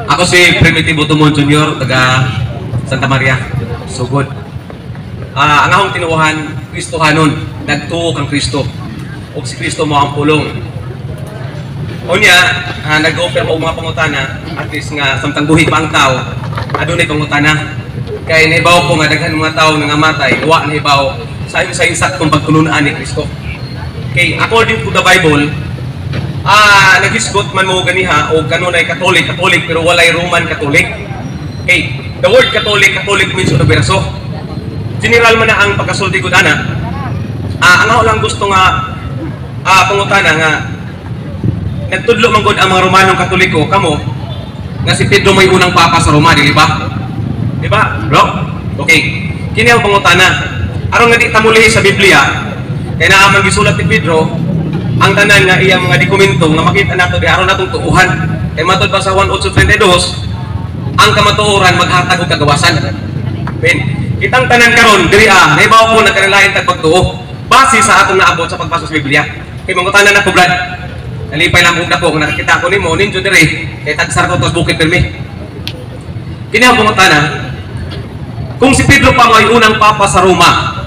Ako si Primitivo Tumon Jr. taga Santa Maria, Sugod. Ang akong tinuuhan, Kristohanon, nagtuo kang Kristo. O si Kristo mo ang pulong. Unya, nag-offer ko mga pangutana, at least nga samtang buhi pa ang tao, adunay pangutana. Kaya nahibaw ko nga daghan mga tao nga matay, wa nahibaw sa insat kung pagtulunaan ni Kristo. Okay, according to the Bible, naghisgot man mo ganiha o kanunay Catholic pero walay Roman Catholic. Okay, the word Catholic means universo. General man na ang pagkasulti ko ana. Ang ako lang gusto nga pangutana nga nagtudlo man gud ang mga Romanong Katoliko kamo nga si Pedro may unang papa sa Roma, di ba? Di ba, bro? Okay. Kini ang pangutana. Aron nga di tamulihi sa Biblia, kaya naaman gisulat ni Pedro, ang tanan nga iyang mga dokumento nga makita nato di aron natong tuuhan. Kaya matod pa sa 1:8:32, ang kamatuoran maghatag og kagawasan. Ben, kitang tanan karon diri nahibaw ko nagkanilain tag pagtuo base sa atong naabot sa pagbasa sa Biblia. Kay mangutanan nako brad. Nalipay lang ug dako kung nakakita ko nimo ninyo diri kay tagsar ko tos bukid pirmi. Kini ang pangutana. Kung si Pedro pa may unang papa sa Roma,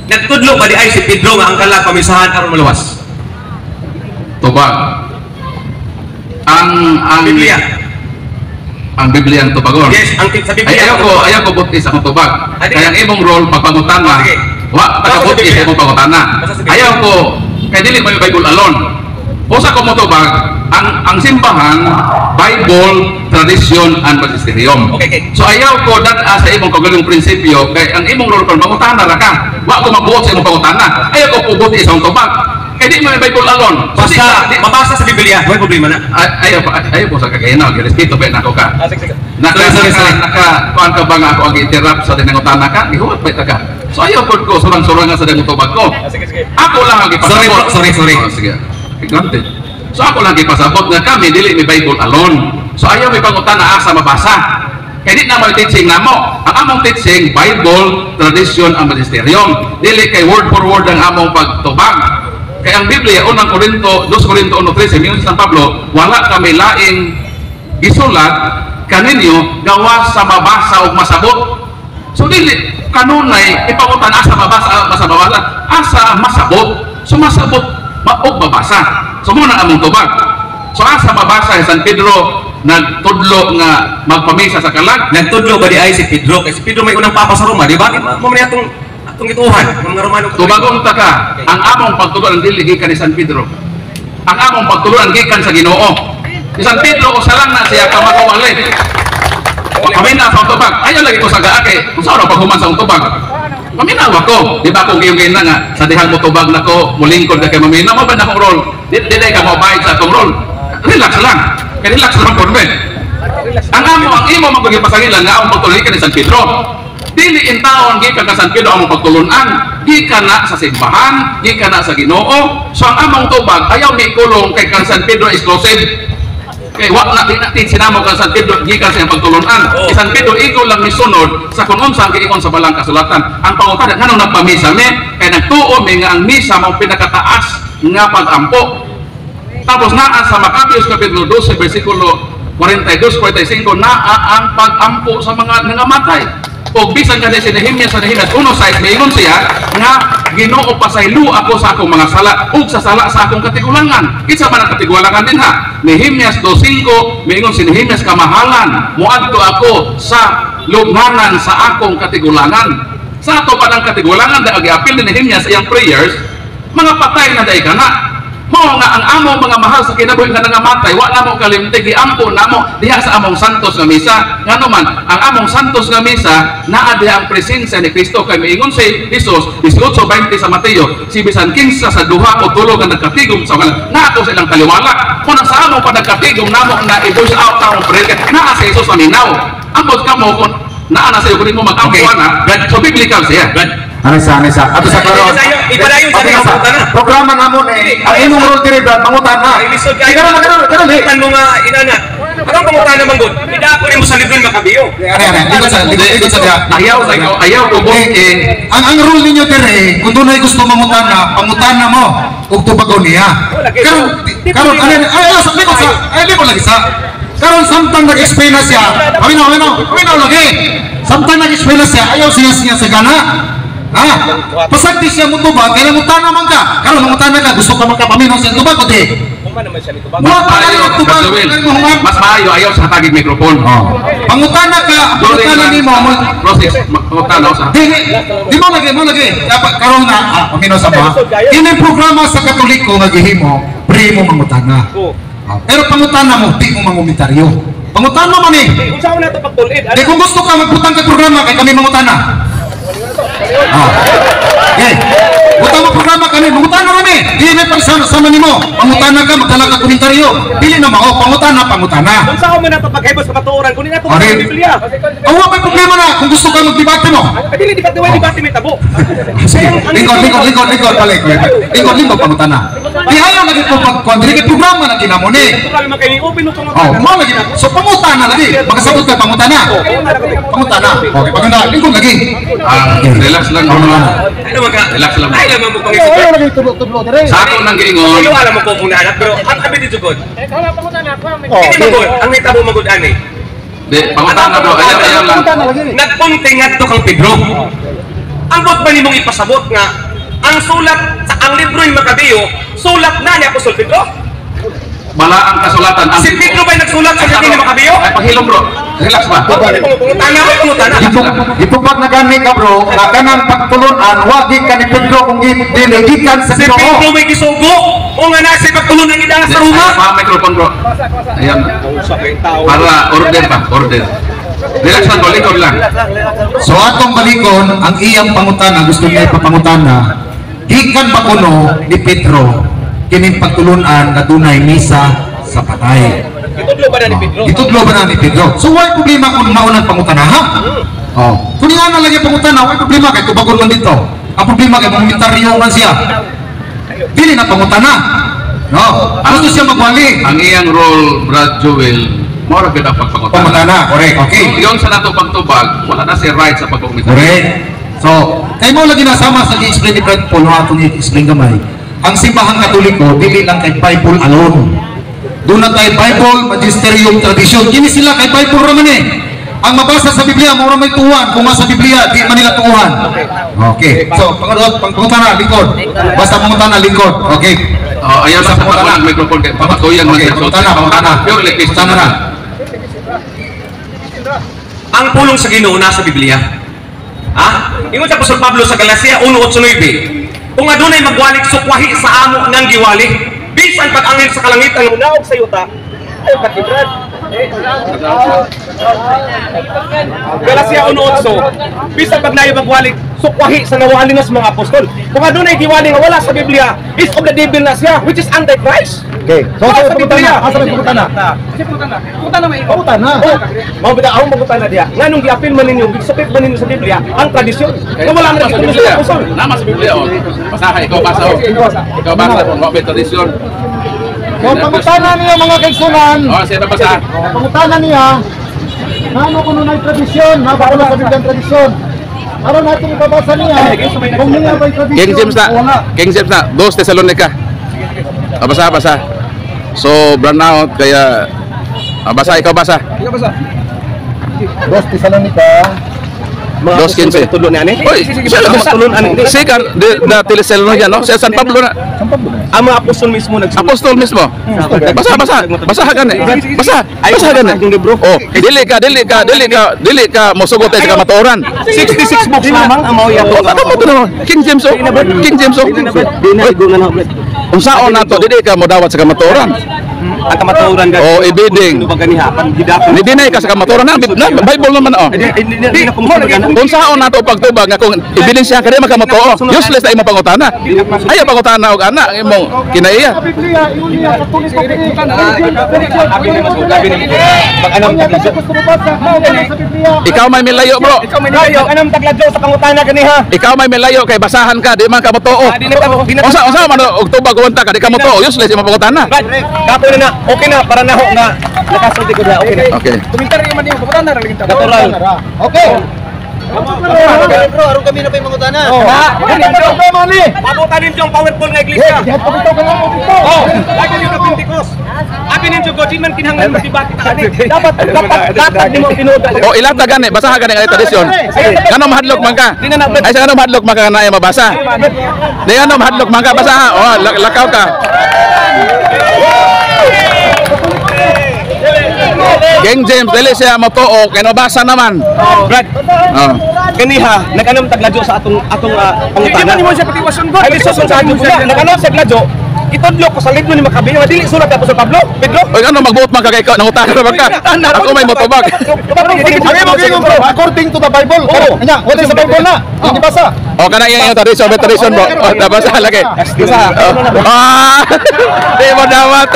nagtudlo ba di ay si Pedro nga ang kala pamisahan aron maluwas? Tubag. Ang Biblia. Ang Biblia ang tubagon. Yes, ang sa Biblia. Ayaw ko buti sa akong tubag. Kaya ang imong role pagpangutana. Wa tagabuti sa imong pangutana. Ayaw ko kay dili ko yung Bible alone. Usa ko mo tubag, ang simbahan, Bible, tradition, and magisterium. Okay. So ayaw ko dad sa imong kagaling prinsipyo kay ang imong role pang pangutana ra ka. Wa ko magbuot sa imong pangutana. Ayaw ko pubuti sa imong tubag. Kaya di mo yung Bible alone. Basta, mabasa sa Biblia, may problema na. Ayaw ko sa kagainaw. Respeto ba na ako ka? Sige. Kuhaan ka ba nga ako ang interrupt sa dinangutana ka? Ihuwag ba ita ka? So ayaw ko surang-surang nga sa dinangutubag ko. Sige. Ako lang ang ipasabot. Sorry. Oh, sige. Ignorante. So ako lang ipasabot nga kami dili may Bible alone. So ayaw may pangutana asa mabasa. Kaya di na mo teaching namo. Ang among teaching Bible, tradition, and magisterium. Dili kay word for word ang among pagtubag. Kaya ang Biblia, unang Korinto, 2 Korinto 1:13, mingon sa San Pablo, wala kami laing gisulat kaninyo gawa sa mabasa ug masabot. So dili kanunay ipangutan asa mabasa asa masabot. So masabot og mabasa. So muna among tubag. So asa mabasa San Pedro nagtudlo nga magpamisa sa kalag. Nagtudlo ba di ay si Pedro? Kasi Pedro may unang papa sa Roma, di ba? Mo man atong ituhan ng mga Romano. Tubagon ta ka, ang among pagtulon dili gikan ni San Pedro. Ang among pagtulon gikan sa Ginoo. Si San Pedro usalang na siya ka makawali. Paminaw sa tubag. Ayaw lagi ko sa gaake. Kung saan paghuman sa tubag. Paminaw ako. Di ba kung gayong na nga sa dihang mo tubag nako, mulingkod ka kay maminaw mo ba na akong role? Dili ka mo bayad sa akong role. Relax lang. Kaya relax lang po men. Ang imo magpagipasangilan nga ang pagtulon gikan ni San Pedro. Dili in taon gikan ka San Pedro among pagtulunan, gikan na sa simbahan, gikan na sa Ginoo. So ang among tubag ayaw may kulong kay kan San Pedro exclusive. Kay wa na natin sinamo kan San Pedro gikan sa pagtulunan. Si San Pedro ikaw lang misunod sa kung unsa ang giingon sa balang kasulatan. Ang pangutana nganong nagpamisa me kay nagtuo me nga ang misa mao pinakataas nga pag-ampo. Tapos naa sa Makabeos kapitulo 12 bersikulo 42-45 naa ang pag-ampo sa mga nangamatay. O bisan ka si Nehemias sa Nehemias 1:6 mayroon siya nga Ginoo pasaylo ako sa akong mga sala ug sa sala sa akong katigulangan. Kinsa man ang katigulangan din ha? Nehemias 2:5 mayroon si Nehemias kamahalan muadto ako sa lubnganan sa akong katigulangan. Sa ato pa ng katigulangan da agi-apil ni Nehemias iyang prayers mga patay na day kana. Mo nga ang among mga mahal sa kinabuhi nga nangamatay wa namo kalimtig giampo namo diha sa among santos nga misa. Ngano man ang among santos nga misa naa diha ang presensya ni Kristo kay miingon si Jesus 18:20 sa Mateo si bisan kinsa sa duha o tulo nga nagkatigom sa mga nato silang kaliwala. Kung sa among panagkatigom namo na i-voice out ang prayer naa sa Jesus aminaw. Ambot kamo kung naa na sa iyo kung mo mag-ampo na so biblical siya. Anisa. Ato sa karon. Ipadayon sa mga pangutana. Programa namon ang imong role diri brad pangutana. Ilisod kay. Kan mga inana. Anong pangutana man gud? Ida ko nimo sa libro Makabeyo. Dito sa Ayaw ko buti. ang role ninyo diri kung dunay gusto mangutana, pangutana mo ug tubagon niya. Karon ay sa lagi sa Karon samtang nag-explain na siya, aminaw lagi. Samtang nag-explain na siya, ayaw siya sa gana. Ha? Pasagdi siya mo tubag, kaya mutan naman ka. Karon mutan na ka, gusto ka makapaminaw sa tubag o di? Mas maayo ayaw sa tagig mikrofon. Pangutana ka, pangutana ni mo. Process, pangutana sa. Di mo lagi. Dapat karon na, paminaw sa ba? Ini programa sa Katoliko nga gihimo, pre mo mangutana. Pero pangutana mo, di mo mangumitaryo. Pangutana man eh. Kung saan na ito pagtulid? Di kung gusto ka magbutang ka programa, kay kami mangutana. Okay. Butang mo programa kami, mangutana kami. Di may pagsama ni mo. Pangutana ka, magdala ka komentaryo. Dili na mao, pangutana. Kung saan mo na ito paghibos sa katuoran, kung na ito Are. sa Biblia. Awa, may problema na kung gusto ka magdebate mo. Dili, di ba may tabo? Sige, lingkod, balik. Lingkod, pangutana. Di ayaw lagi po pagkuhan. Dili kay programa na kinamuni. Ito kami magkaini, open mo itong Oh, mo lagi. So pangutana lagi. Makasabot ka pangutana. Pangutana. Okay, paganda. Lingkod lagi. Relax lang mo. Ano man ka? Relax lang. Ay naman mo pang-isip. Sa ako nang giingon. Ayaw alam mo kung unahanap, pero ang abi dito god. Hindi mo god, ang hitabo mo god ani. Di, pangutana bro. Ayaw lang. Nagpunting adto kang Pedro. Ang bot ba nimong ipasabot nga ang sulat sa ang libro ni Makabeyo, sulat na ni Apostol Pedro? Bala ang kasulatan. Si Pedro ba'y nagsulat sa libro ni Makabeyo? Ay, paghilom bro. Relax ba? Ipupag na gani ka bro, na kanang pagtulunan, wagi ka ni Pedro kung diligikan sa Si Ginoo. Pedro may gisugo o nga nasa pagtulon ng idang sa Roma. Microphone bro. Ayan. Para order ba? Order. Relax lang bro, likod lang. So atong balikon, ang iyang pangutana, gusto niya ipapangutana, gikan ba kuno ni Pedro, kining pagtulunan na dunay misa sa patay. Itudlo ba na ni Pedro? Itudlo ba na ni Pedro? So why problema kung maunang pangutana ha? Oh. Kung nga na lagi pangutana, why problema kay tubagon man dito. Ang problema kay momentaryo man siya. Dili na pangutana. No. Gusto siya magwali. Ang iyang role, Brad Joel, mora kita pagpangutana. Pangutana, correct. Okay. Yung sa nato pagtubag, wala na si right sa pagkumitan. Correct. So, kay mo lagi nasama sa i-explain ni Brad Paul, no atong i-explain gamay. Ang simbahang Katoliko, dili lang kay Bible alone. Doon na tayo Bible, magisterium, tradisyon. Kini sila kay Bible raman eh. Ang mabasa sa Biblia, mura may tuwan. Kung nga sa Biblia, di man nila tuwan. Okay. So, pangutana, lingkod. Basta pangutana, lingkod. Okay. Ayaw sa pangutana, microphone kay papatuyan man Okay, siya. pangutana. Pure electricity. Pangutana na. Ang pulong sa Ginoo nasa Biblia. Ha? Ingon sa Apostol Pablo sa Galacia 1:8-9. Kung adunay magwalik sukwahi sa amo nang giwali, bisan pag-angin sa kalangitan ng naog sa yuta, ay patibrad. Galacia 1:8. Bisan pag nayo magwalik sukwahi sa nawali na sa mga apostol. Kung adunay giwali nga wala sa Biblia, is of the devil na siya, which is Antichrist. Okay. So, Wala sa Biblia. Asa may pangutana? Punta na may Pangutana. Mao bida akong magutan na diya. Nganong giapil man ninyo, gisupit man ninyo sa Biblia ang tradisyon. Nga wala na sa Biblia. Nama sa Biblia o. Basaha, ikaw basa o. Ikaw basa kung wapit tradisyon. So, pangutana niya mga kaigsunan. O, siya na basa. Pangutana niya, ano kuno na tradisyon, nabawala sa Biblia ang tradisyon. Aron natin ibabasa niya, kung niya ba'y tradisyon, King James na. wala. King James na. 2 Thessalonica. Basa. So, brown out kaya basa, ikaw basa. Dos Thessalonica. Dos 15. Tulo ni ani. Oy, siya lang Tulon ani. Siya na Thessalonica, no? Siya San Pablo na. Ang mga apostol mismo nagsulat. Apostol mismo. Basa gani. Basa gani. Yung libro. Oh, dili ka mosugot sa kamatuoran. 66 books lamang ang mao Oh, ano mo to naman? King James oh. King James oh. Di na igunan na. Kung saon nato dili ka modawat sa kamatuoran. Ang kamatuoran Oh, ibiding. Ano ba ganiha? Gidapon. Ni dinay ka sa kamatuoran na Bible naman oh. Di na kumulagana. Kung saon nato pagtubag nga kung ebidensya ka di makamutuo, useless na imong pangutana. Ayaw pangutana og ana imong kinaiya. Biblia, yun niya, Katoliko. Mag-anam tagladyo. Gusto mo basa, sa Biblia. Ikaw may milayo bro. Ikaw may layo. Mag-anam tagladyo sa pangutana ganiha. Ikaw may milayo kay basahan ka di man ka mutuo. Di na Unsa man og tubag uwanta ka di ka mutuo, useless imong pangutana. Kapo na okay na para naho nga nakasulti ko na okay na. Okay. Komentaryo man yung pangutana ra ligid. Natural. Okay. Bro, aron kami na pa yung mangutana. Problema ni. Pabutan din yung powerful nga iglesia. Diyan pa ito ka lang dito. Oh, lagi yung Pentecost. Abi ninyo ko, di man kinahanglan magdebate ta ani. Dapat latag nimo ang tinuod. O ilata gani, basahan gani ang tradisyon. Kanong mahadlok man ka? Ay sa kanong mahadlok man ka na mabasa. Di kanong mahadlok man ka basa ha. O lakaw ka. King James dili siya matuo kay nabasa naman. Brad, Oh. ganiha nag-anom tagladyo sa atong pangutana. Hindi mo siya pati wasundot. Ay susunod mo siya. Nag-anom sa gladyo. Itudlo ko sa libro ni Macabeo, dili sulat ako sa Pablo, Pedro. Oy ano magbuot man ka kay ka nangutana ra ba ka? Ako may motobag. According to the Bible. Kanya, what is the Bible na? Hindi basa. O kana yung tradition, may tradition mo. O nabasa lagi. Basa. Ah! Di mo dawat.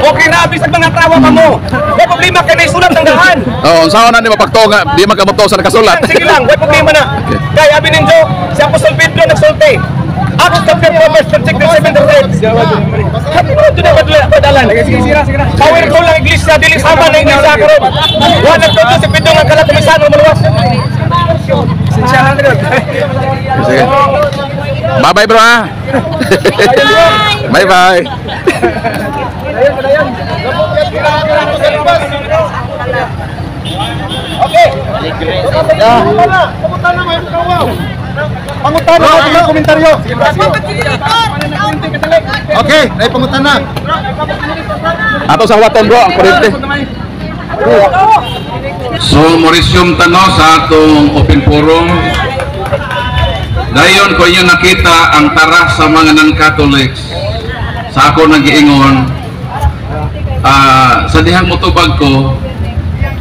Okay na, bisag mga tawa pa mo. May problema kay may sulat ng dahan. Oh, unsaon na ni mapakto nga di magkamuto sa nakasulat. Sige lang, may problema na. Kaya abi ninyo, si Apostol Pedro nagsulti. Acts chapter 4 verse 27. Happy mo ito na madalan. Sige na. Powerful lang iglesia, dili sama na iglesia karon. Wala to si Pedro nga kala tumisan mo maluwas. Sinsiyahan ka. Sige. Bye-bye bro ha. Bye-bye. Okay. Pangutana na komentaryo. Okay, ay pangutana. Ato sa waton bro, ang kurente. So, Mauricio Tano sa atong open forum. Dayon ko inyo nakita ang taras sa mga non-Catholics. Sa ako nag-iingon, sa dihang mutubag ko,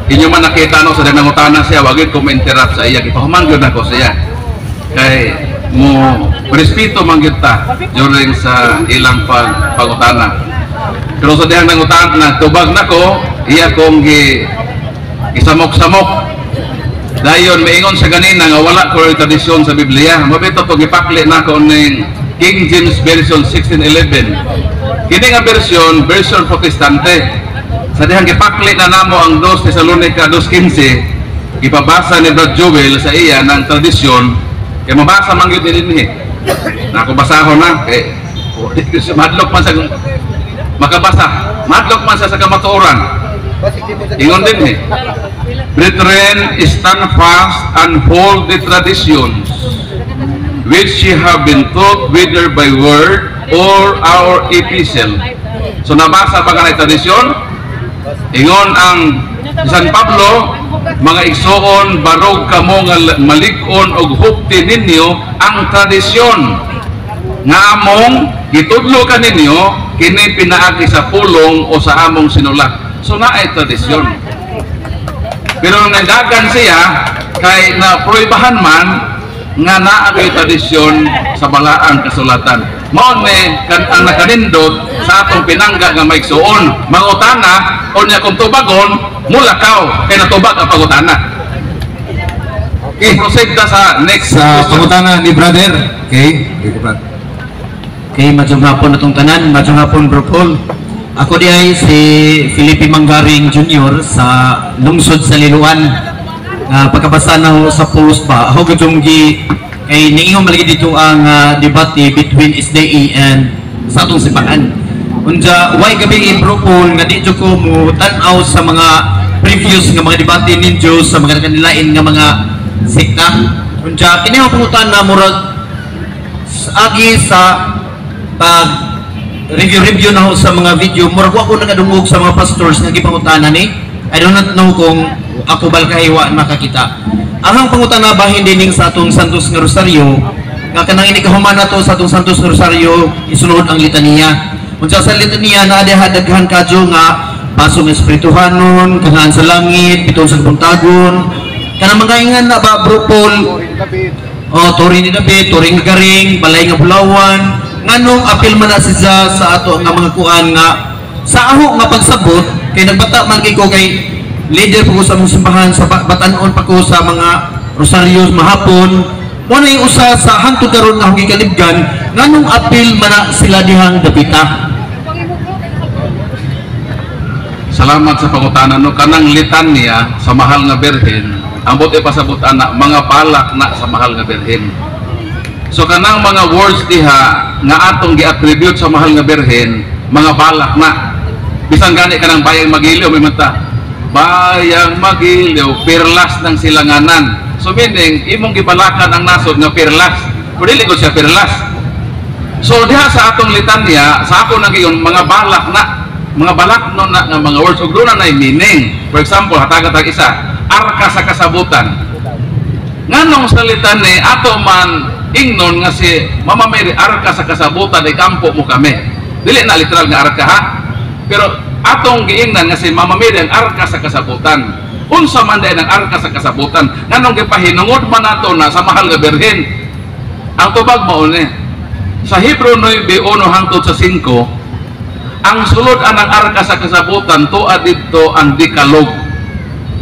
inyo man nakita no, sa dihang utana siya, wagin ko ma-interrupt sa iya. Ipahuman yun ako siya. Kay mo respeto man gyud ta during sa ilang pangutana. Pero sa dihang nangutana, tubag nako, iya kong isamok-samok. Dayon maingon sa ganina nga wala ko tradisyon sa Biblia. Mabito to gipakli nako ning King James version 1611. Kini nga version protestante. Sa dihang gipakli na namo ang 2 Tesalonica 2:15, ipabasa ni Brad Joel sa iya ng tradisyon. Kaya mabasa man yun din Nako basahon na kay madlok man sa makabasa, madlok man sa kamatuoran. Ingon din Brethren, stand fast and hold the traditions which ye have been taught, whether by word or our epistle. So nabasa ba ka na tradisyon? Ingon ang San Pablo, mga igsoon, barog kamo nga malig-on og hupti ninyo ang tradisyon nga among gitudlo ka ninyo kini pinaagi sa pulong o sa among sinulat. So naay tradisyon. Pero nadagan siya kay na proibahan man nga naay tradisyon sa balaan kasulatan. Mao ni ang nakanindot sa atong pinangga nga maigsuon, mangutana o niya kung tubagon, mulakaw kay natubag ang pangutana. Okay, proceed na sa next Sa pangutana ni brother. Okay, Okay, madyong hapon na itong tanan, madyong hapon Bro Paul. Ako di ay si Felipe Manggaring Jr. sa lungsod sa Liloan. Pagkabasa na ho sa post ba, ako gadyong kay niingong malagi dito ang debate between SDA and sa atong sipakan. Unja, why gabi Bro Paul, nga dito ko mo tanaw sa mga previous nga mga debate ninyo sa mga kanilain nga mga sekta. Unja, kinihapungutan na murag agi sa pag review na ho sa mga video, murag ako nagadungog sa mga pastors nga gipangutana ni. I do not know kung ako bal kahiwa makakita. Ang pangutana bahin dining sa atong Santos nga Rosario, nga kanang ini kahuman nato sa atong Santos nga Rosario isunod ang litanya. Unsa sa litanya na daghan kadyo nga pasong espirituhanon, kanaan sa langit, biton sa buntagon. Kanang magaingan na ba Bro Paul? Turing ni David, turing garing, balay nga bulawan. Nganong apil man na siya sa ato nga mga kuan nga sa aho nga pagsabot kay nagbata man kay ko kay leader po sa mong simbahan sa batanon pa ko sa mga rosaryos mahapon mo na yung usa sa hangtod karon nga hong gikalibgan nganong apil man na sila dihang dapita. Salamat sa pangutanan no, kanang litanya sa mahal nga birhen ambot ipasabot ana mga palak na sa mahal nga birhen. So kanang mga words diha nga atong gi-attribute sa mahal nga birhen mga balak na. Bisan gani ka ng bayang Magiliw, may mata, bayang Magiliw, pirlas ng silanganan. So meaning, imong gibalakan ang nasod nga pirlas. Pero dili ko siya pirlas. So diha sa atong litanya, sa ako nagiyon mga balak na, mga balak no na nga mga words ug doon na meaning. For example, hatagat ang isa, arka sa kasabutan. Nganong sa litanya ato man ingnon nga si Mama Mary arka sa kasabutan ay kampo mo kami. Dili na literal nga arka ha. Pero atong giingnan nga si Mama Mary ang arka sa kasabutan. Unsa man day ang arka sa kasabutan? Nganong gipahinungod man nato na sa mahal nga birhen. Ang tubag mao ni sa Hebrew 9:1 hangtod sa 5, ang sulod anang arka sa kasabutan tuad didto ang Decalogue.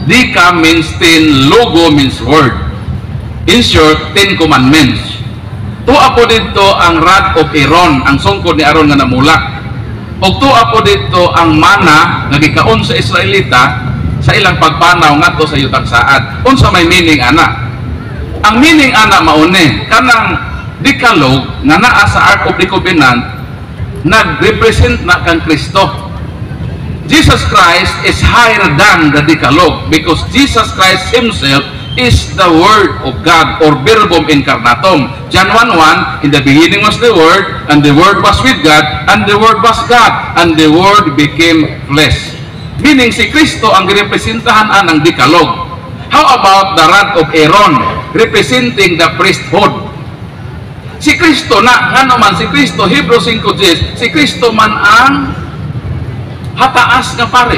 Dika means 10, logo means word. In short, 10 commandments. Tuwa po dito ang rod of Aaron, ang sungkod ni Aaron nga namulak. O tuwa po dito ang mana nga gikaon sa Israelita sa ilang pagpanaw ngadto sa yutang saad. Unsa may meaning ana? Ang meaning ana mauni kanang Decalogue nga naa sa Ark of the Covenant nag-represent na kang Kristo. Jesus Christ is higher than the Decalogue because Jesus Christ himself is the Word of God or Verbum Incarnatum. John 1:1, in the beginning was the Word, and the Word was with God, and the Word was God, and the Word became flesh. Meaning si Kristo ang representahan ng Decalogue. How about the rod of Aaron representing the priesthood? Si Kristo na, nga naman si Kristo, Hebrews 5:10, si Kristo man ang hataas nga pari.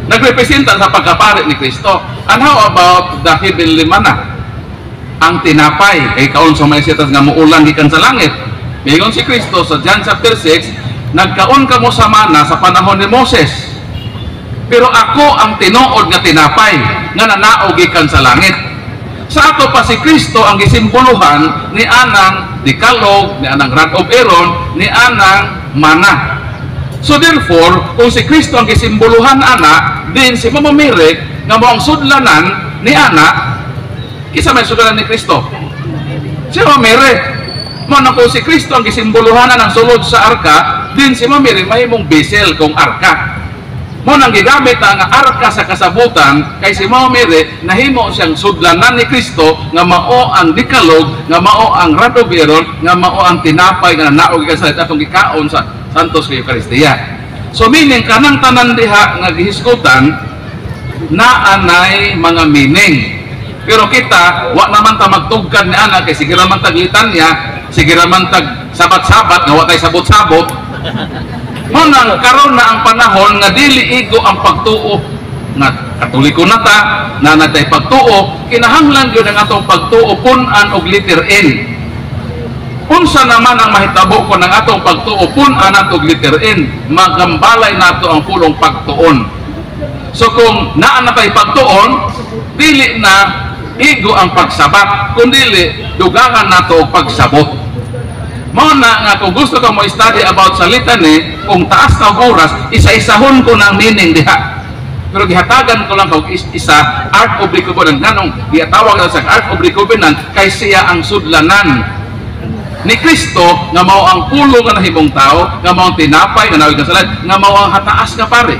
Nagrepresenta sa pagkapari ni Kristo. And how about the heavenly manna? Ang tinapay, kay kaon sa may sitas nga muulan gikan sa langit. Mayroon si Kristo sa John chapter 6, nagkaon kamo sa mana sa panahon ni Moses. Pero ako ang tinuod nga tinapay nga nanaog gikan sa langit. Sa ato pa si Kristo ang gisimboluhan ni anang Decalogue, ni anang rod of Aaron, ni anang mana. So therefore, kung si Kristo ang gisimboluhan ana, din si Mama Mary nga mo ang sudlanan ni ana, kisa may sudlanan ni Kristo? Si Mama Mary. Mo na kung si Kristo ang gisimboluhan ng sulod sa arka, din si Mama Mary may mong bisel kung arka. Mo nang gigamit ang arka sa kasabutan kay si Mama Mary nahimo siyang sudlanan ni Kristo nga mao ang Decalogue, nga mao ang rod of Aaron, nga mao ang tinapay nga naog sa atong gikaon sa Santos kay Eucharistia. So meaning kanang tanan diha nga gihisgutan na anay mga meaning. Pero kita wa naman ta magtugkad ni ana kay sige ra man tag litanya, sige ra man tag sabat-sabat nga wa tay sabot-sabot. Munang karon na ang panahon nga dili igo ang pagtuo nga Katoliko na ta na natay pagtuo, kinahanglan gyud ang atong pagtuo pun-an og letter N. Unsa naman ang mahitabo ko ng atong pagtuo pun-an og letter N, magambalay nato ang pulong pagtuon. So kung naa na tay pagtuon, dili na igo ang pagsabat, kundi dugangan nato og pagsabot. Mao na nga kung gusto ka mo study about sa litany, kung taas ka oras, isa-isahon ko ng meaning diha. Pero gihatagan ko lang kung isa, Ark of the Covenant, ganong giatawag na sa Ark of the Covenant, kay siya ang sudlanan ni Kristo, nga mao ang pulo nga nahimong tao, nga mao ang tinapay, nga nawag ka salat, nga mao ang hataas nga pare.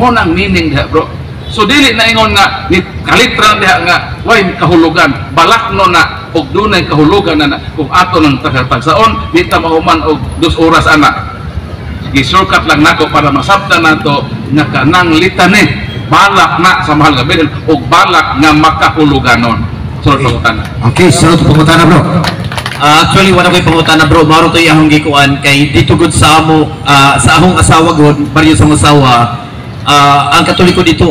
Mao nang meaning diha, bro. So dili na ingon nga, kalitra diha nga, way kahulugan, balak no na, og dunay kahulugan na kung ato ng tagsaon di ta mahuman og 2 oras ana. Gi-shortcut lang nako para masabtan nato nga kanang litany balak na sa mahal nga beden og balak nga makahuluganon. Sunod pangutana. Okay, sunod pangutana bro. Actually wala ko'y pangutana bro, maro to iyang gikuan kay dito gud sa amo sa akong asawa gud, baryo sa asawa. Ang Katoliko dito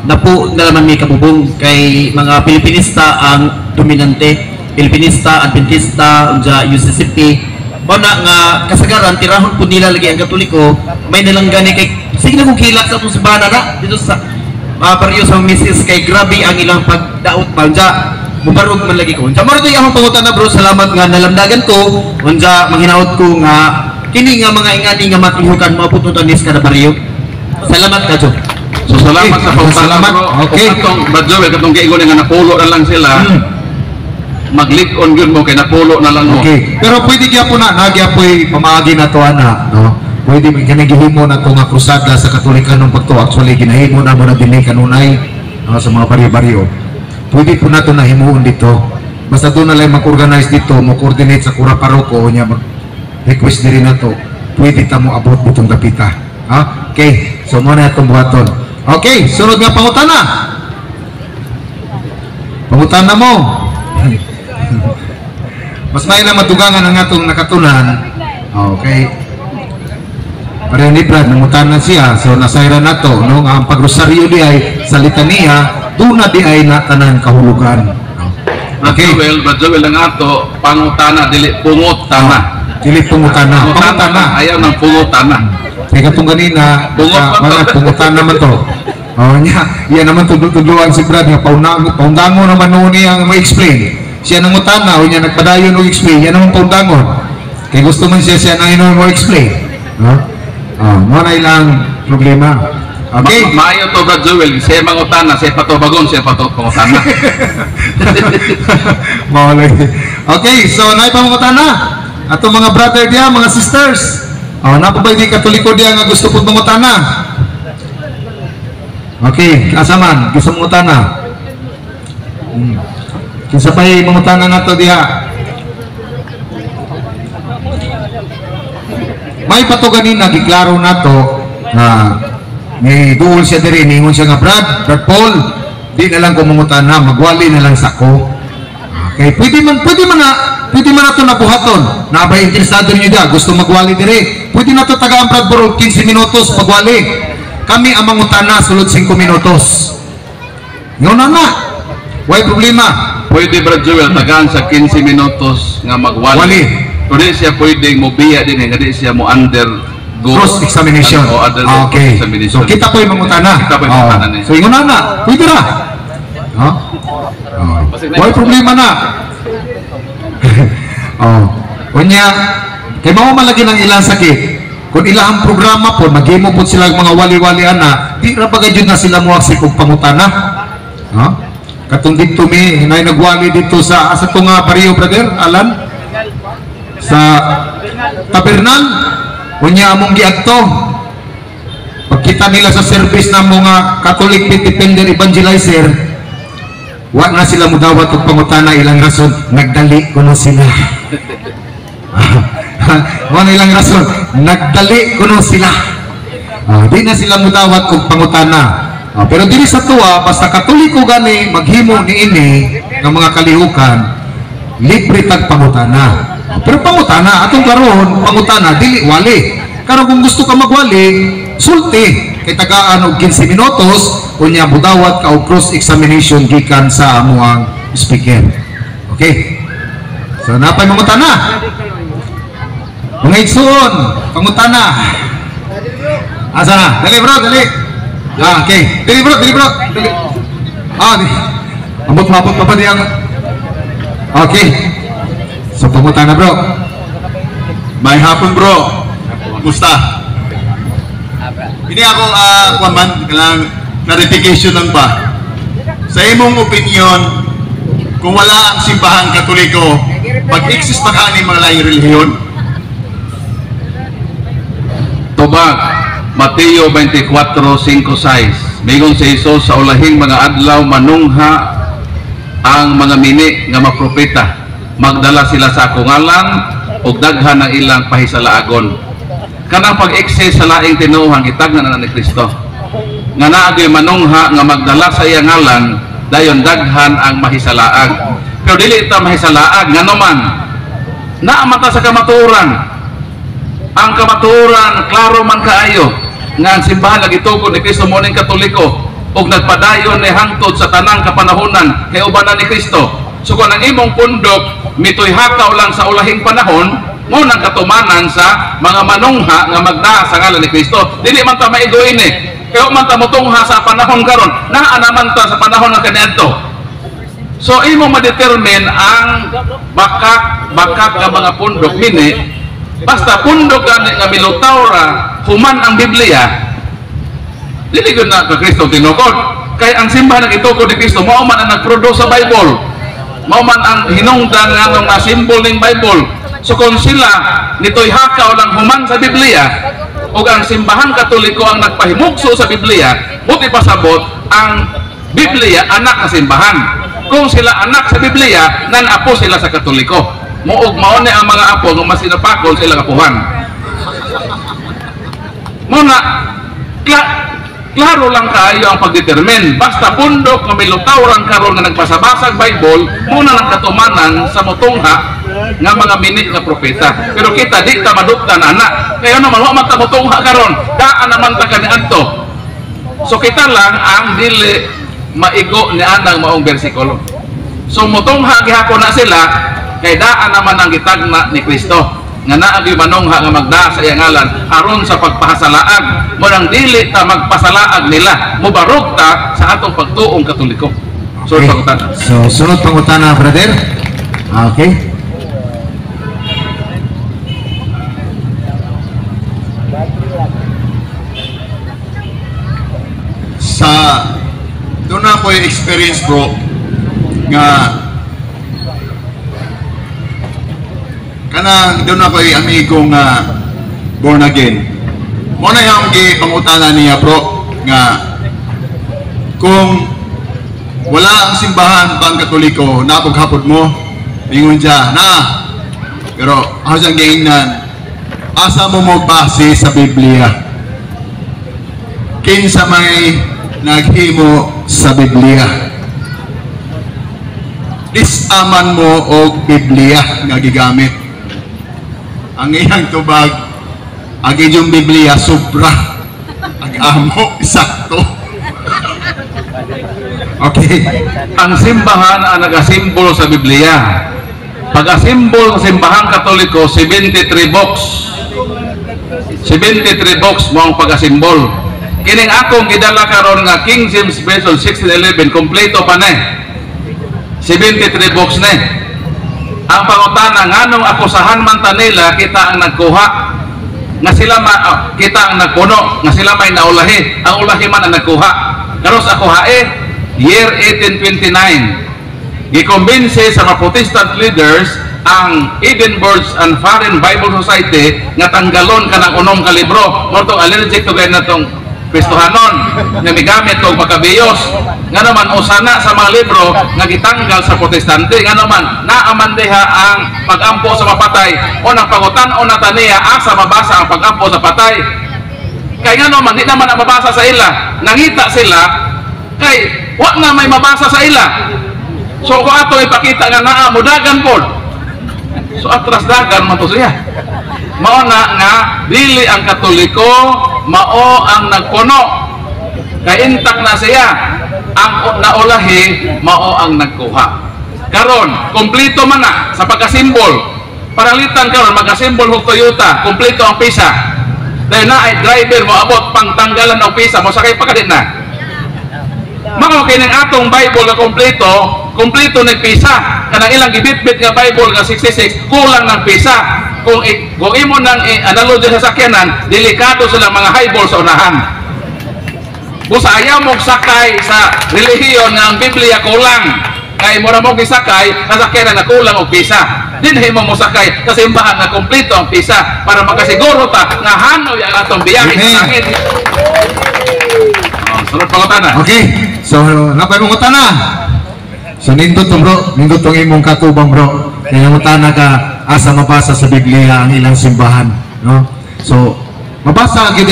napo na naman may kabubong kay mga Pilipinista ang dominante. Pilipinista, Adventista, unja UCCP. Bona nga kasagaran tirahon po nila lagi ang Katoliko, may nalanggani kay sige na kung kilak sa atong simbahan na dito sa baryo sa Mrs. kay grabe ang ilang pagdaot pa unja mubarog man lagi ko. Unja maro to akong pangutan na bro, salamat nga nalamdagan ko. Unja manghinaot ko nga kini nga mga ingani nga matihukan mao pututan nis kada baryo. Salamat ka jo. So salamat sa pangutana bro. Okay. Katong badyo katong giingon nga napulo na lang sila. Maglik-on yun mo kay napulo na lang mo. Okay. Pero pwede gyapon na nagyapoy pamaagi na to ana, no? pwede may ginahimo na itong krusada sa Katolikan ng pagto. Actually, ginahimo na mo na din kanunay sa mga baryo-baryo. Pwede po na ito nahimuon dito. Basta doon na lang mag-organize dito, mag-coordinate sa Kura Paroko, niya mag-request din na ito. Pwede ta mo abot itong dapita. Okay, so muna itong buhaton. Okay, sunod nga pangutana. Pangutana mo. Mas may na matugangan ang atong nakatunan. Okay. Pareho ni Brad, nangutana siya. So nasayra na to, no? Ang pagrosaryo di ay sa litania, doon na di ay natanan kahulugan. Okay. Brad Joel ang ato, pangutana, dili pungutana. Dili pungutana. Pangutana. Ayaw ng pungutana. Kaya katong ganina, pungutan naman to. Yan naman tudluan si Brad nga paundangon naman noon niya ma-explain. Siya nangutana o niya nagpadayon o explain. Yan naman paundangon. Kaya gusto man siya nang inon mo explain. Mo na ilang problema. Okay? Maayo to Brad Joel, siya mangutana, siya patubagon, siya pangutana. Okay, so naipangutana. Ato mga brother diya, mga sisters. Napabay di Katoliko diya nga gusto po mangutana. Okay, asaman, gusto mangutana. Kinsa pa'y mangutana na to diya. May patuganin na, giklaro na to, may duol siya diri, ningon siya nga, Brad Paul, di na lang kumangutana, magwali na lang sa ko. Okay, pwede man na ito nabuhaton. Nabay interesado niyo diya, gusto magwali diri. Pwede na ito tagaan Brad Paul, 15 minutos pagwali. Kami ang mangutana, sulod 5 minutos. Ngayon na. Why problema? Pwede Brad Joel, tagaan sa 15 minutos nga magwali. Wali. Pero di siya pwedeng mobiya din, hindi siya mo undergo Cross examination. Okay. So kita po yung mangutana. Kita po yung mangutana niya. So ingon na. Pwede ra. Why problema na? Kunya, kay mao man lagi ng ilang sakit. Kung ilang programa po, maghimo po sila mga wali-wali ana, di ra bagay jud na sila muaksik og pangutana. Katong dito mi, hinay nagwali dito sa asa to nga baryo, brother Alan? Sa Tabernal, kunya among giadto. Pagkita nila sa service ng mga Catholic Independent Evangelizer, wa na sila mudawat og pangutana, ilang rason, nagdali kuno sila. Wa na ilang rason, nagdali kuno sila. Di na sila mudawat og pangutana. Pero dili sa tuwa, basta Katoliko gani maghimo niini ng mga kalihukan, libre tag pangutana. Pero pangutana, atong karon pangutana, dili wali. Karon kung gusto ka magwali, sulti. Kay tagaan og 15 minutos, unya budawat ka og cross-examination gikan sa amuang speaker. Okay? So, napay mangutana. Mga igsoon, pangutana. Asa na? Dali bro, dali. Okay. Dali bro. Dali. Ambot-mabot pa diyan. Okay. So, pangutana bro. May hapon bro. Musta? Ini ako kailangan clarification lang ba? Sa imong opinion, kung wala ang simbahang Katoliko, mag-exist pa ka ni mga laing relihiyon? Tubag, Mateo 24:5-6. Mayroon si Jesus sa ulahing mga adlaw manungha ang mga mini nga mapropeta. Magdala sila sa akong ngalan ug daghan ang ilang pahisalaagon. Kanang pag-exist sa laing tinuhang itagnan na ni Kristo. Nga naagoy manungha nga magdala sa iyang ngalan, dayon daghan ang mahisalaag. Pero dili ita mahisalaag ngano man naamata sa kamatuoran. Ang kamatuoran klaro man kaayo nga ang simbahan nagitugon ni Kristo mo ning Katoliko ug nagpadayon ni hangtod sa tanang kapanahonan kay ubanan ni Kristo. So kung ang imong pundok mitoy hakaw lang sa ulahing panahon, mo nang katumanan sa mga manungha nga magdaa sa ngalan ni Kristo, dili man ta maigoin kaya man ta motungha sa panahon karon, naa naman ta sa panahon nga kaniadto. So imo ma-determine ang bakak nga mga pundok mini, basta pundok gani nga milutaw ra human ang Biblia, dili gud na ka Kristo tinukod. Kay ang simbahan nagitugon ni Kristo mao man ang nagproduce sa Bible, mao man ang hinungdan nganong na symbol ning Bible. So kung sila nito'y hakaw lang human sa Biblia, ug ang simbahang Katoliko ang nagpahimugso sa Biblia, buti pasabot ang Biblia anak sa simbahan. Kung sila anak sa Biblia, nan-apo sila sa Katoliko. Muog maone ang mga apo kung masinapakol sila kapuhan. Muna, klaro lang kayo ang pagdetermine. Basta bundok na may lutawran karon nga nagpasabasag Bible, muna nang katumanan sa mutungha nga mga minit nga propeta. Pero kita di ta maduktan anak. Kaya naman wa man ta mutungha karon, daan naman ta kaniadto. So kita lang ang dili maigo ni anang maong bersikulo. So mutungha gihapon na sila kay daan naman ang gitagna ni Kristo nga naa gyud manungha nga magdaa sa iyang ngalan aron sa pagpahasalaag mo nang dili ta magpasalaag nila mubarog ta sa atong pagtuong Katoliko. So pangutana. So sunod pangutana, brother. Okay. Sa doon na ako yung experience, bro, nga kanang doon ako yung amigo nga born again. Muna yung pangutana niya, bro, nga kung wala ang simbahan pang Katoliko, napaghapod mo, ingon siya, na, pero ako siyang giingnan, asa mo base sa Biblia? Kinsa may naghimo sa Biblia? Disaman mo og Biblia nga gigamit. Ang iyang tubag, ang inyong Biblia sobra, ang amo sakto. Okay. Ang simbahan ang nagasimbolo sa Biblia. Pag-asimbol sa simbahang Katoliko, 73 books. 73 books mo ang pag-asimbol. Kining akong gidala karon nga King James Version 1611 kompleto pa na. 73 books na. Ang pangutana nganong akusahan man ta nila kita ang nagkuha nga sila kita ang nagpuno nga sila may naulahi. Ang ulahi man ang nagkuha. Karon sa kuhae year 1829 gikumbinsi sa mga Protestant leaders ang Edinburgh and Foreign Bible Society nga tanggalon kanang unong ka libro. Morto allergic to gay natong Kristohanon nga migamit og pagkabiyos nga naman usana sa mga libro nga gitanggal sa Protestante nga naman naaman diha ang pagampo sa mapatay o nang pangutan-on na taniya asa mabasa ang pagampo sa patay kay nga naman di naman mabasa sa ila nangita sila kay wa nga may mabasa sa ila so kung ato ipakita nga naa mudagan pod so atras dagan man to siya mao na nga dili ang Katoliko mao ang nagpuno kay intak na siya ang naulahi mao ang nagkuha karon kompleto man na sa pagkasimbol paralitan karon magkasimbol og Toyota kompleto ang pisa dahil na ay driver mo abot pang tanggalan ng pisa mo sakay pagkadit na mao kining atong Bible nga kompleto ng pisa kanang ilang gibitbit nga Bible nga 66 kulang ng pisa kung imo nang analogy sa sakyanan delikado sila mga highball sa unahan kung sa ayaw mo sakay sa relihiyon nga ang Biblia kulang kay mura mo gisakay sa sakyanan na kulang og pisa dinhi mo sakay sa simbahan nga kompleto ang pisa para makasiguro ta nga hanoy ang atong biyahe sa langit. Sunod pangutana. Okay. So napay pangutana. So nindot to, bro, nindot tong imong katubang, bro. Kaya mutana ka asa mabasa sa Biblia ang ilang simbahan, no? So mabasa gyud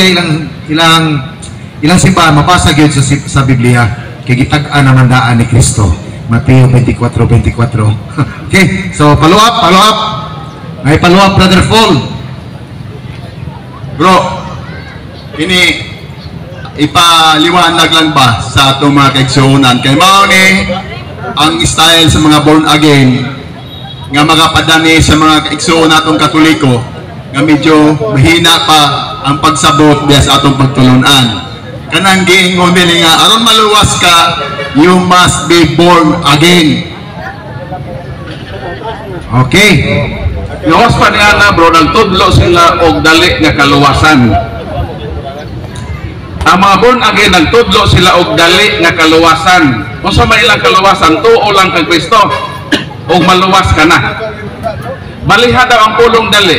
ilang simbahan mabasa gyud sa Biblia kay gitag-an naman daan ni Kristo. Mateo 24:24. Okay, so follow up. May follow up, Brother Paul. Bro, ini ipaliwanag lang ba sa atong mga kaigsuonan kay mao ni ang style sa mga born again nga makapadani sa mga kaigsuon natong Katoliko nga medyo mahina pa ang pagsabot diya sa atong pagtulunan kanang giingon nila nga aron maluwas ka you must be born again. Okay. Luwas pa niya na bro nagtudlo sila og dali nga kaluwasan. Ang mga born again nagtudlo sila og dali nga kaluwasan. Kung sa may ilang kaluwasan, tuo lang kang Kristo og maluwas ka na. Baliha daw ang pulong dali.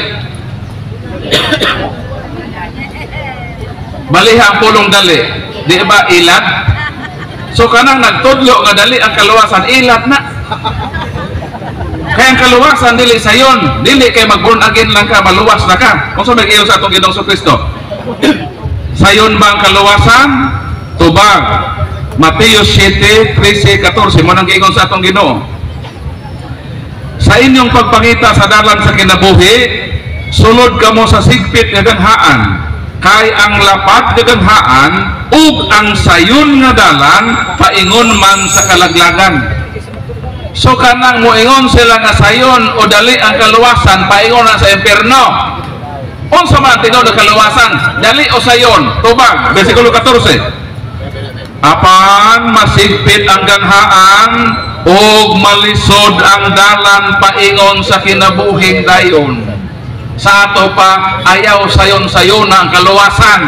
baliha ang pulong dali, di ba ilad? So kanang nagtudlo nga dali ang kaluwasan, ilad na. Kaya ang kaluwasan dili sayon, dili kay mag-born again lang ka, maluwas na ka. Kung sa mag-iyo sa atong Ginoong Kristo, sayon ba ang kaluwasan? Tubag. Mateo 7:13-14 mo nang giingon sa atong Ginoo. Sa inyong pagpangita sa dalan sa kinabuhi, sulod kamo sa sigpit nga ganghaan, kay ang lapad nga ganghaan ug ang sayon nga dalan paingon man sa kalaglagan. So kanang moingon sila nga sayon o dali ang kaluwasan, paingon na sa impierno. Unsa man tinuod ang kaluwasan, dali o sayon? Tubag, bersikulo 14. Apan masigpit ang ganghaan ug malisod ang dalan paingon sa kinabuhing dayon. Sa ato pa ayaw sayon-sayon ang kaluwasan.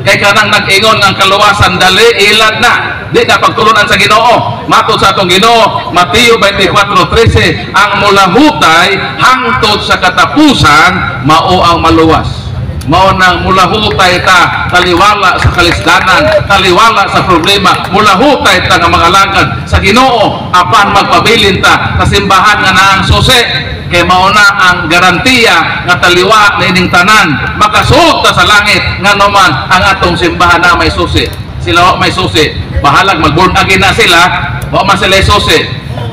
Kay kanang nag-ingon ang kaluwasan dali ilad na. Di na pagtulunan sa Ginoo. Matod sa atong Ginoo, Mateo 24:13, ang mulahutay hangtod sa katapusan mao ang maluwas. Mao nang mulahutay ta taliwala sa kalisdanan, taliwala sa problema, mulahutay ta nga mga lagad sa Ginoo apan magpabilin ta sa simbahan nga naang susi. Kay mao na ang garantiya nga taliwa na ining tanan, makasuot ta sa langit nga naman ang atong simbahan na may susi. Sila may susi, bahalag mag-born again na sila, wa man sila susi,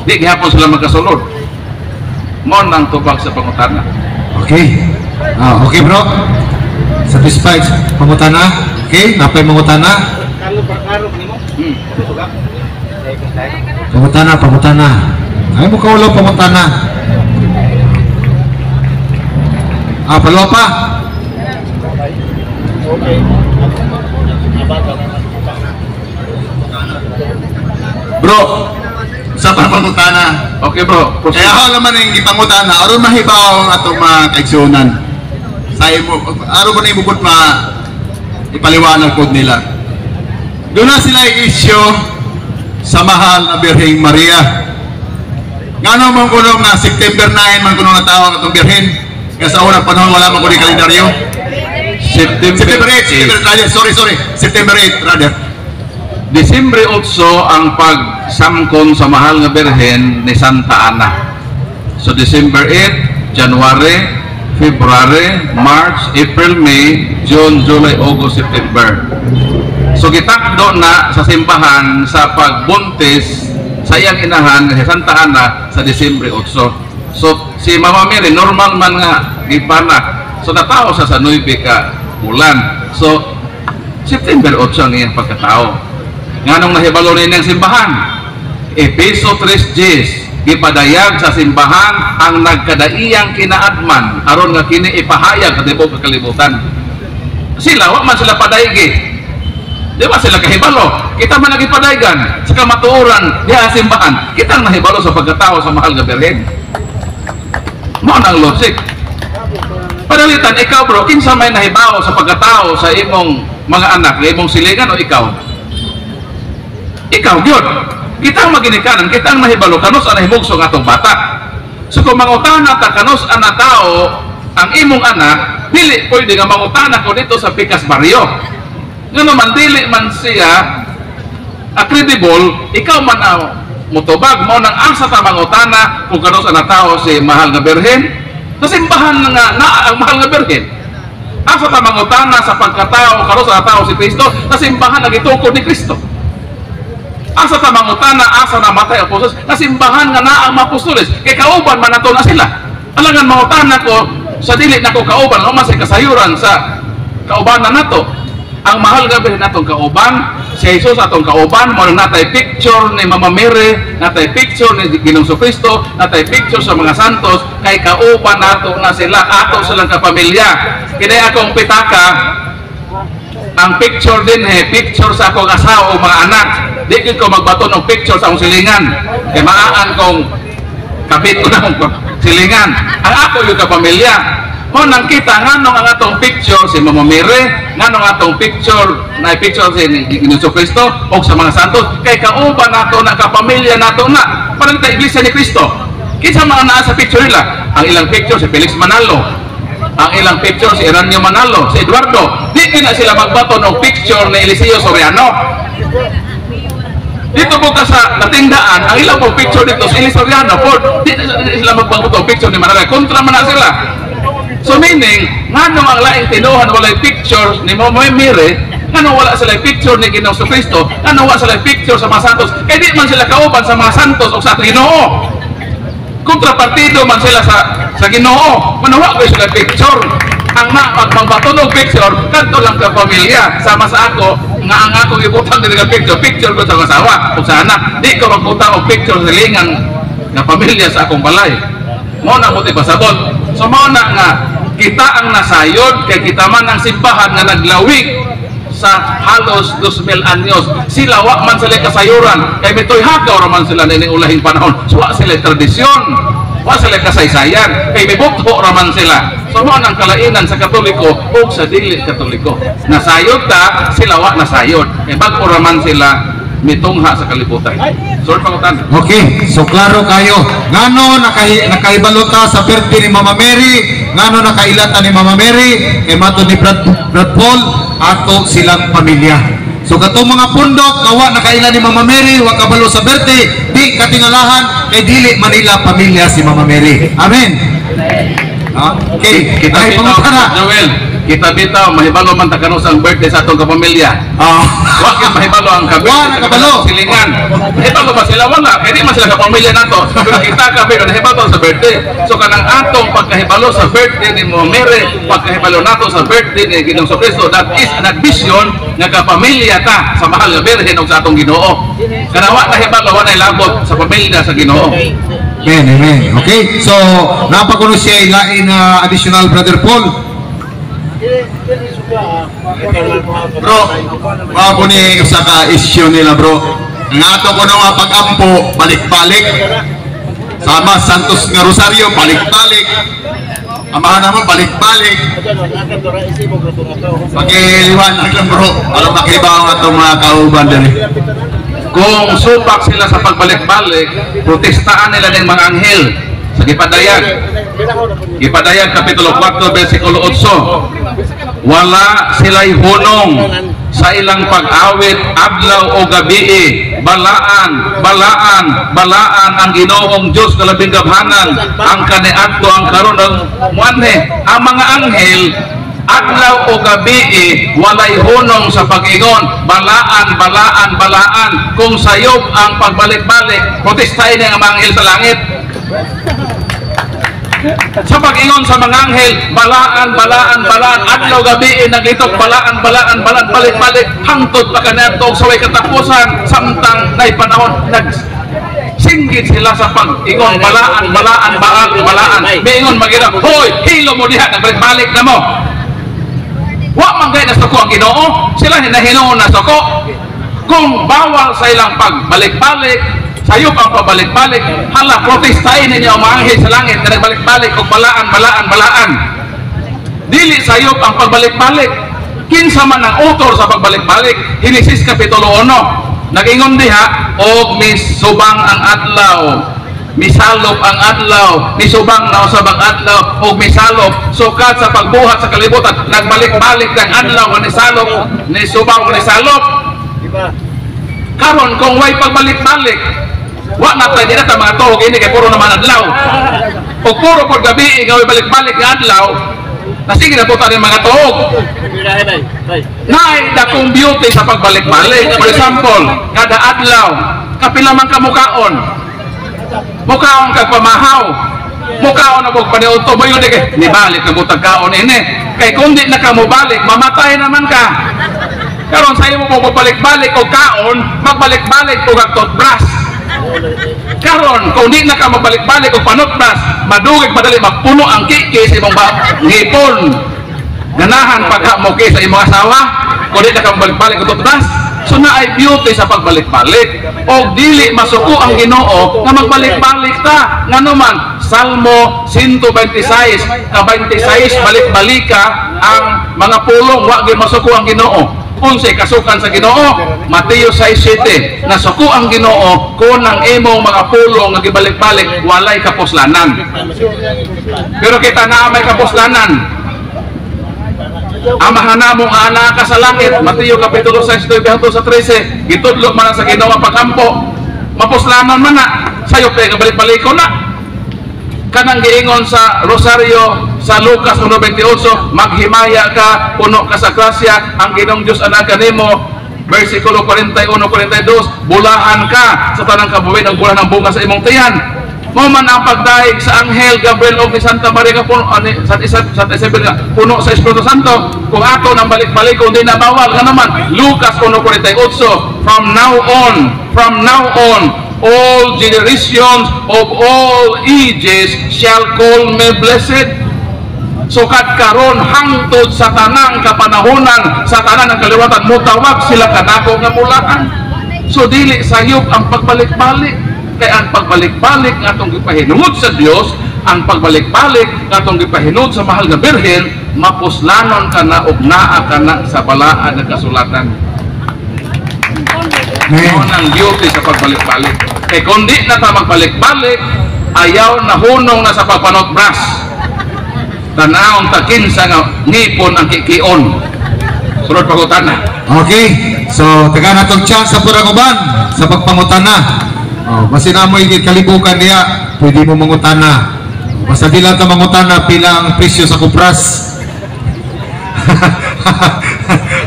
di gihapon sila magkasulod. Mao nang tubag sa pangutana. Okay. Okay bro. Satisfied pangutana? Okay, napay mangutana? Pangutana. Ay mo kaulo pangutana. Palawa pa. Okay. Bro, sa pangutana. Okay bro, proceed. Kaya ako naman yung ipangutana, aron mahibaw ang atong mga kaigsunan. Araw ba na ibukot ipaliwanag po nila. Doon na sila i-issue sa mahal na Birheng Maria. Ngano man kunong na September 9 man kunong natawag itong Birhen. Kaya sa unang panahon wala man kunong kalendaryo. September 8, September 8 rather. Disyembre 8 ang pagsamkon sa mahal nga Birhen ni Santa Ana. So December 8, January, February, March, April, May, June, July, August, September. So gitakdo na sa simbahan sa pagbuntis sa iyang inahan si Santa Ana sa Disyembre 8. So si Mama Mary normal man nga gipanak. So natao sa 9 ka bulan. So September 8 ang iyang pagkatao. Nganong nahibalo ni niyang simbahan? Episo 3:10 gipadayag sa simbahan ang nagkadaiyang kinaadman aron nga kini ipahayag sa tibuok kalibutan. Sila wa man sila padaygi, di ba sila kahibalo? Kita man nagipadayagan sa kamatuoran diha sa simbahan, kita ang nahibalo sa pagkatao sa mahal nga Birhen. Mao nang logic. Padalitan ikaw bro, kinsa may nahibawo sa pagkatao sa imong mga anak, imong silingan o ikaw? Ikaw gyud. Kita ang maginikanan, kita ang mahibalo kanos ang nahimugso ng atong bata. So kung mangutana ta kanos ang tao ang imong anak, dili pwede nga mangutana ko dito sa Pikas Barrio. Nga naman dili man siya credible, ikaw man mutubag mo nang asa ta mangutana kung kanos ang tao si mahal nga Birhen. Sa simbahan nga na ang mahal nga Birhen. Asa ta mangutana sa pagkatao kanos ang tao si Kristo, sa simbahan nagitukod ni Kristo. Asa ta mangutana asa namatay ang apostoles, nasimbahan nga na ang apostoles kay kauban man nato na sila. Alangan mangutana ko sa dili nako kauban o mas kasayuran sa kaubanan nato. Ang mahal nga Birhen natong kauban, si Jesus atong kauban, mo natay picture ni Mama Mary, natay picture ni Ginoong Kristo, natay picture sa mga santos kay kauban nato na sila, ato silang kapamilya. Kaya akong pitaka ang picture din picture sa akong asawa o mga anak. Di ko magbato ng picture sa akong silingan. Kaya maaan kong kabit ko na akong silingan. Ang ako yung kapamilya. Mo nang kita nganong ang atong picture si Mama Mary, nganong atong picture na picture si Ginoong Kristo o sa mga santos. Kay kauban nato na kapamilya nato na. Parang ta iglesia ni Kristo. Kinsa mga naa sa picture nila? Ang ilang picture si Felix Manalo. ang ilang picture si Eranio Manalo, si Eduardo. Di na sila magbato ng picture ni Eliseo Soriano. Dito po ka sa natingdaan, ang ilang po picture dito si Eliseo Soriano, di na sila magbato ng picture ni Manalo. Kontra man na sila. So meaning, nganong ang laing tinuhan walay picture ni Momoy Mire, nganong wala sila picture ni Ginoong Kristo, nganong wala sila picture sa mga santos, kaya di man sila kauban sa mga santos o sa Ginoo. Kontrapartido man sila sa Ginoo, manawa ko sila picture. Ang magpapatunog picture, kanto lang ka pamilya. Sama sa ako, nga ang ako ibutang din ka picture ko sa kasawa, o sa anak. Di ko magbutang og picture sa lingang na pamilya sa akong balay. Mo na mo pasabot. So mo na nga kita ang nasayod kay kita man ang simbahan nga naglawig sa halos 2,000 anyos. Sila wa man sila kasayuran kay mitoy hagaw ra man sila ning ulahing panahon. So wa sila tradisyon, wa sila kasaysayan kay mibutho ra man sila. So mo nang kalainan sa Katoliko ug sa dili Katoliko. Nasayod ta, sila wa nasayod. Kay bag-o ra man sila mitungha sa kalibutan. Sir pangutan. Okay, so klaro kayo. Ngano nakaibalota sa birthday ni Mama Mary, ngano nakailata ni Mama Mary, kay mato ni Brad Paul, ato silang pamilya. So katong mga pundok, kawa nakaila ni Mama Mary, wa kabalo sa birthday, di katingalahan, kay dili Manila pamilya si Mama Mary. Amen. Okay, kita bitaw, Joel. Kita bitaw, mahibalo man takano sa birthday sa atong kapamilya. Wa kay mahibalo ang kabalo. Silingan. Mahibalo ba sila wala? Kaya di man sila kapamilya nato. Pero kita kabe na mahibalo sa birthday. So kanang atong pagkahibalo sa birthday ni Mama Mary, pagkahibalo nato sa birthday ni Ginoong Kristo, that is an admission nga kapamilya ta sa mahal nga Birhen ug sa atong Ginoo. Kanawa nahibalo wa nay labot sa pamilya sa Ginoo. Amen, amen. Okay, so napakuno siya ilain na additional Brother Paul. Bro, mao ni usa ka issue nila bro. Ang ato ko nga pag-ampo balik-balik. Sama Santos nga Rosario balik-balik. Amahan naman balik-balik. Pagiliwanag lang bro, alam makibaw ang atong mga kauban dali. Kung supak sila sa pagbalik-balik, protestaan nila ng mga anghel sa Gipadayag Kapitulo 4, versikulo 8. Wala sila'y hunong sa ilang pag-awit adlaw o gabi, balaan ang Ginoong Diyos kalabing gabhanan, ang kaniadto ang karon ng muanhe. Ang mga anghel adlaw o gabi walay hunong sa pag-ingon, balaan kung sayob ang pagbalik-balik, protestahin ang mga anghel sa langit sa pag-ingon sa mga anghel, balaan adlaw gabi naglitok, balaan balik-balik hangtod pa kaniadto sa way katapusan samtang nay panahon singgit sila sa pag-ingon, balaan miingon magina, hoy hilo mo diha, nagbalik na mo. Wa man gay na suko ang Ginoo, sila hinahinuon na suko. Kung bawal sa ilang pagbalik-balik, sayop ang pabalik-balik, hala protestahin ninyo ang mga anghel sa langit na nagbalik-balik o balaan. Dili sayop ang pagbalik-balik. Kinsa man ang author sa pagbalik-balik, Henesis Kapitulo 1. Nag-ingon diha, og misubang ang adlaw, misalop ang adlaw, misubang na usab ang adlaw, og misalop sukat sa pagbuhat sa kalibutan, nagbalik-balik ng adlaw nga nisalop, nisubang nga nisalop. Karon kung way pagbalik-balik, wa na tayo na mga tuog ini kay puro naman adlaw. O puro pod gabi nga way balik-balik nga adlaw, nasige na po tayo mga tuog. Naay dakong beauty sa pagbalik-balik. For example, kada adlaw, kapila man ka mukaon kag pamahaw, mukaon na kog paniud to mayo kay nibalik na butag kaon ini. Kay kung di na ka mobalik, mamatay naman ka. Karon sa imo mo balik-balik og kaon, magbalik-balik og toothbrush. Karon kung di na ka mabalik-balik og panutbrush, madugig madali magpuno ang kiki sa imong ngipon. Ganahan pagka mo kay sa imong asawa, kung di na ka mabalik-balik og toothbrush. So na ay beauty sa pagbalik-balik. O dili masuko ang Ginoo nga magbalik-balik ta. Ngano man, Salmo 126, ka 26 balik-balika ang mga pulong, wa gyud masuko ang Ginoo. Unsay kasukan sa Ginoo? Mateo 6:7. Nasuko ang Ginoo kung ang imong mga pulong nga gibalik-balik walay kapuslanan. Pero kita na may kapuslanan. Amahana mo nga ana ka sa langit. Mateo kapitulo 6 hangtod sa 13. Gitudlo man sa Ginoo pagampo. Mapuslanan man na. Sayo kay gabalik-balik ko na. Kanang giingon sa Rosario sa Lucas 1:28, maghimaya ka, puno ka sa grasya, ang Ginoong Dios anak kanimo. Versikulo 41-42, bulahan ka sa tanang kabuhin ang bulan ng bunga sa imong tiyan. Mo man ang pagdaig sa Anghel Gabriel o ni Santa Maria ka puno sa Isabel ka puno sa Espiritu Santo. Kung ato nang balik-balik kung di na bawal ka naman. Lucas 1:48, from now on all generations of all ages shall call me blessed. Sukat karon hangtod sa tanang kapanahonan, sa tanang ng kaliwatan, mutawag sila kanako nga mulakan. So dili sayop ang pagbalik-balik. Kaya ang pagbalik-balik nga itong gipahinungod sa Dios, ang pagbalik-balik nga itong gipahinungod sa mahal nga Birhen, mapuslanon ka na ug naa ka na sa balaan ng kasulatan. Ngayon ang duty sa pagbalik-balik. Kaya kung di na ta magbalik-balik, ayaw na hunong na sa pagpanot bras. Tanaon takin sa ngipon ang kikion. Sunod pagutan na. Okay, so taga na itong chance sa Puraguban sa pagpangutana. Basta na mo yung kalibukan niya, pwede mo mangutana. Basta di lang ito mangutana, pilang presyo sa kupras.